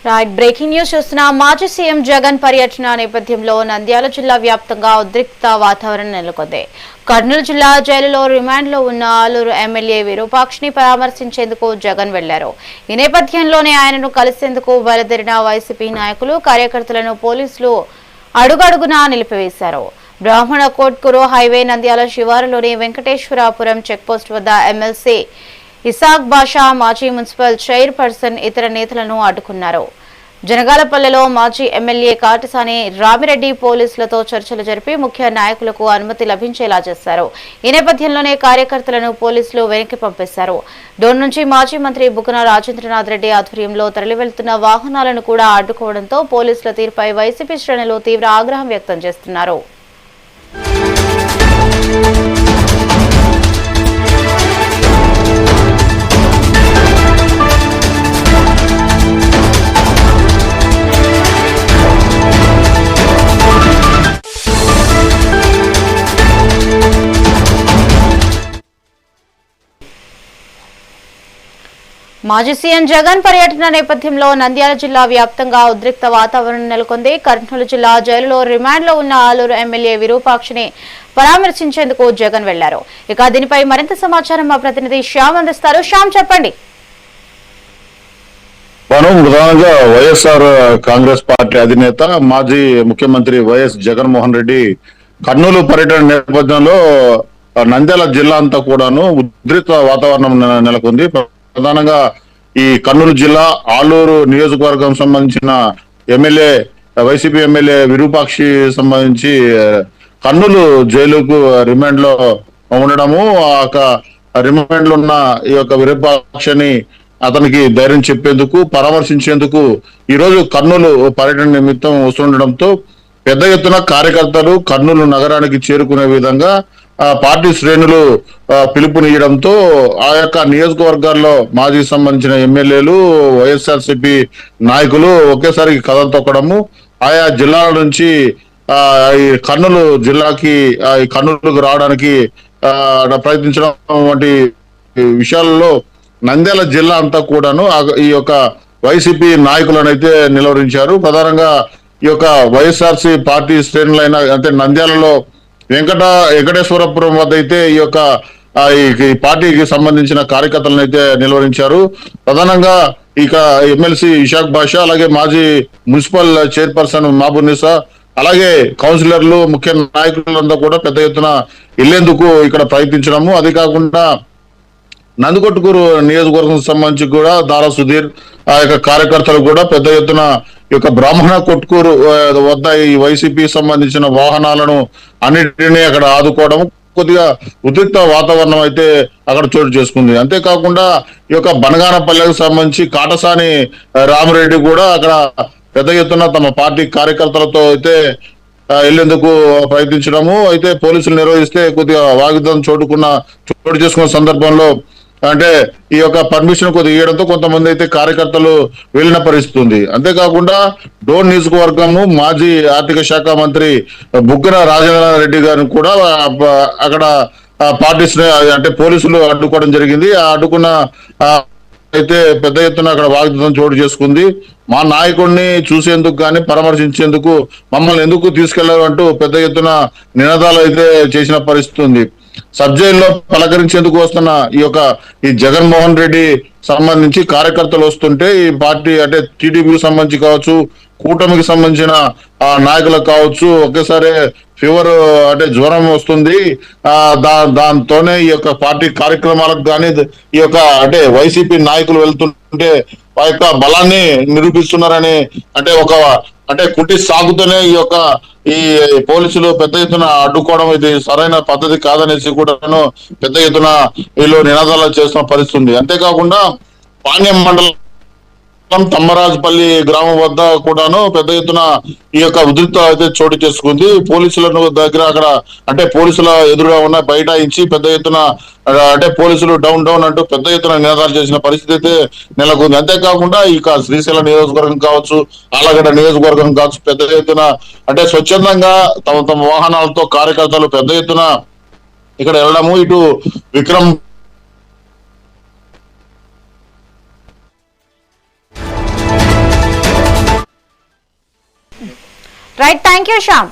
Right breaking news చూస్తున్నాం. మాజీ CM Jagan పర్యటన నేపథ్యంలో నంద్యాల జిల్లా వ్యాప్తంగా ఉద్రిక్త వాతావరణం నెలకొంది. కర్నూలు జిల్లా జైలులో రిమాండ్లో ఉన్న ఆలూరు ఎమ్మెల్యే విరూపాక్షిని పరామర్శించేందుకు జగన్ వెళ్లారు. ఈ నేపథ్యంలోనే ఆయనను కలిసేందుకు బయలుదేరిన వైసీపీ నాయకులు కార్యకర్తలను పోలీసులు అడుగడుగునా నిలిపివేశారు. బ్రాహ్మణ కోట్కూరు హైవే నంద్యాల శివారులోని వెంకటేశ్వరాపురం చెక్పోస్ట్ వద్ద ఎమ్మెల్సీ ఇసాక్ బాషా, మాజీ మున్సిపల్ చైర్పర్సన్, ఇతర నేతలను అడ్డుకున్నారు. జనగాలపల్లెలో మాజీ ఎమ్మెల్యే కాటసాని రామిరెడ్డి పోలీసులతో చర్చలు జరిపి ముఖ్య నాయకులకు అనుమతి లభించేలా చేశారు. ఈ నేపథ్యంలోనే కార్యకర్తలను పోలీసులు వెనక్కి పంపేశారు. డోన్ నుంచి మాజీ మంత్రి బుగ్గన రాజేంద్రనాథ్ రెడ్డి ఆధ్వర్యంలో తరలివెళ్తున్న వాహనాలను కూడా అడ్డుకోవడంతో పోలీసుల తీరుపై వైసీపీ శ్రేణులు తీవ్ర ఆగ్రహం వ్యక్తం చేస్తున్నారు. మాజీ సీఎం జగన్ పర్యటన నేపథ్యంలో నంద్యాల జిల్లా వ్యాప్తంగా ఉద్రిక్త వాతావరణం నెలకొంది. కర్నూలు జిల్లా జైలులో రిమాండ్లో ఉన్న ఆలూరు ఎమ్మెల్యే విరూపాక్షిని పరామర్శించేందుకు జగన్ వెళ్లారు. ఇక దీనిపై మరింత సమాచారం మా ప్రతినిధి శ్యామ్ అందిస్తారు. శ్యామ్, చెప్పండి. ప్రధానంగా వైఎస్ఆర్ కాంగ్రెస్ పార్టీ అధినేత మాజీ ముఖ్యమంత్రి వైఎస్ జగన్మోహన్ రెడ్డి కర్నూలు పర్యటన నేపథ్యంలో నంద్యాల జిల్లా అంతా కూడాను ఉద్రిక్త వాతావరణం నెలకొంది. ప్రధానంగా ఈ కర్నూలు జిల్లా ఆలూరు నియోజకవర్గం సంబంధించిన ఎమ్మెల్యే వైసీపీ ఎమ్మెల్యే విరూపాక్షి సంబంధించి కర్నూలు జైలుకు రిమాండ్ లో ఉండడము, రిమాండ్ లో ఉన్న ఈ యొక్క విరూపాక్షిని అతనికి ధైర్యం చెప్పేందుకు, పరామర్శించేందుకు ఈ రోజు కర్నూలు పర్యటన నిమిత్తం వస్తుండడంతో పెద్ద ఎత్తున కార్యకర్తలు కర్నూలు నగరానికి చేరుకునే విధంగా పార్టీ శ్రేణులు పిలుపునియడంతో ఆ యొక్క నియోజకవర్గాల్లో మాజీ సంబంధించిన ఎమ్మెల్యేలు, వైఎస్ఆర్సీపీ నాయకులు ఒకేసారి కథలు తొక్కడము, ఆయా జిల్లాల నుంచి ఈ కర్నూలు జిల్లాకి ఈ కర్నూలుకు రావడానికి ప్రయత్నించడం వంటి విషయాలలో నంద్యాల జిల్లా అంతా కూడాను ఈ యొక్క వైసీపీ నాయకులను అయితే నిలువరించారు. ప్రధానంగా ఈ యొక్క వైఎస్ఆర్సీ పార్టీ శ్రేణులైన అంటే నంద్యాలలో వెంకటేశ్వరపురం వద్ద అయితే ఈ యొక్క ఈ పార్టీకి సంబంధించిన కార్యకర్తలను అయితే నిలువరించారు. ప్రధానంగా ఇక ఎమ్మెల్సీ ఇషాక్ బాషా, అలాగే మాజీ మున్సిపల్ చైర్పర్సన్ మహబూబునిసా, అలాగే కౌన్సిలర్లు, ముఖ్య నాయకులంతా కూడా పెద్ద ఎత్తున వెళ్లేందుకు ఇక్కడ ప్రయత్నించడము, అది కాకుండా నందికొట్కూరు నియోజకవర్గం సంబంధించి కూడా దారా సుధీర్ ఆ యొక్క కార్యకర్తలు కూడా పెద్ద ఎత్తున ఈ యొక్క బ్రాహ్మణ కొట్కూరు వద్ద ఈ వైసీపీ సంబంధించిన వాహనాలను అన్నిటినీ అక్కడ ఆదుకోవడం, కొద్దిగా ఉద్రిక్త వాతావరణం అయితే అక్కడ చోటు చేసుకుంది. అంతేకాకుండా ఈ యొక్క బనగానపల్లెకు సంబంధించి కాటసాని రామిరెడ్డి కూడా అక్కడ పెద్ద ఎత్తున తమ పార్టీ కార్యకర్తలతో అయితే వెళ్లేందుకు ప్రయత్నించడము, అయితే పోలీసులు నిర్వహిస్తే కొద్దిగా వాగ్వాదం చోటు చేసుకున్న సందర్భంలో అంటే ఈ యొక్క పర్మిషన్ కొద్దిగా ఇవ్వడంతో కొంతమంది అయితే కార్యకర్తలు వెళ్లిన పరిస్థితి ఉంది. అంతేకాకుండా డోన్ నియోజకవర్గము మాజీ ఆర్థిక శాఖ మంత్రి బుగ్గన రాజేంద్రనాథ్ రెడ్డి గారిని కూడా అక్కడ పార్టీ అంటే పోలీసులు అడ్డుకోవడం జరిగింది. ఆ అడ్డుకున్న అయితే పెద్ద ఎత్తున అక్కడ వాగ్వాదం చోటు చేసుకుంది. మా నాయకుడిని చూసేందుకు కానీ పరామర్శించేందుకు మమ్మల్ని ఎందుకు తీసుకెళ్లారు అంటూ పెద్ద ఎత్తున నినాదాలు అయితే చేసిన పరిస్థితి ఉంది. సబ్ జైల్లో పలకరించేందుకు వస్తున్న ఈ జగన్మోహన్ రెడ్డి సంబంధించి కార్యకర్తలు వస్తుంటే ఈ పార్టీ అంటే టీడీపీకి సంబంధించి కావచ్చు, కూటమికి సంబంధించిన నాయకులకు కావచ్చు ఒకేసారి ఫీవర్ అంటే జ్వరం వస్తుంది. దాంతోనే ఈ యొక్క పార్టీ కార్యక్రమాలకు కానీ ఈ యొక్క అంటే వైసీపీ నాయకులు వెళ్తుంటే ఆ యొక్క బలాన్ని నిరూపిస్తున్నారని అంటే కుట్టి సాగుతూనే ఈ పోలీసులు పెద్ద ఎత్తున అడ్డుకోవడం ఇది సరైన పద్ధతి కాదనేసి కూడాను పెద్ద ఎత్తున వీళ్ళు నినాదాలు చేస్తున్న పరిస్థితి ఉంది. అంతేకాకుండా పాణ్యం మండలం తమ్మరాజుపల్లి గ్రామం వద్ద కూడాను పెద్ద ఎత్తున ఈ యొక్క ఉద్రిక్త అయితే చోటు చేసుకుంది. పోలీసులను దగ్గర అక్కడ అంటే పోలీసుల ఎదురుగా ఉన్న బైఠాయించి పెద్ద ఎత్తున అంటే పోలీసులు డౌన్ డౌన్ అంటూ పెద్ద ఎత్తున నినాదాలు చేసిన పరిస్థితి అయితే నెలకొంది. అంతేకాకుండా ఇక శ్రీశైలం నియోజకవర్గం కావచ్చు, ఆలగడ్డ నియోజకవర్గం కావచ్చు పెద్ద ఎత్తున అంటే స్వచ్ఛందంగా తమ వాహనాలతో కార్యకర్తలు పెద్ద ఎత్తున ఇక్కడ వెళ్ళడము, ఇటు Vikram right, thank you Shyam.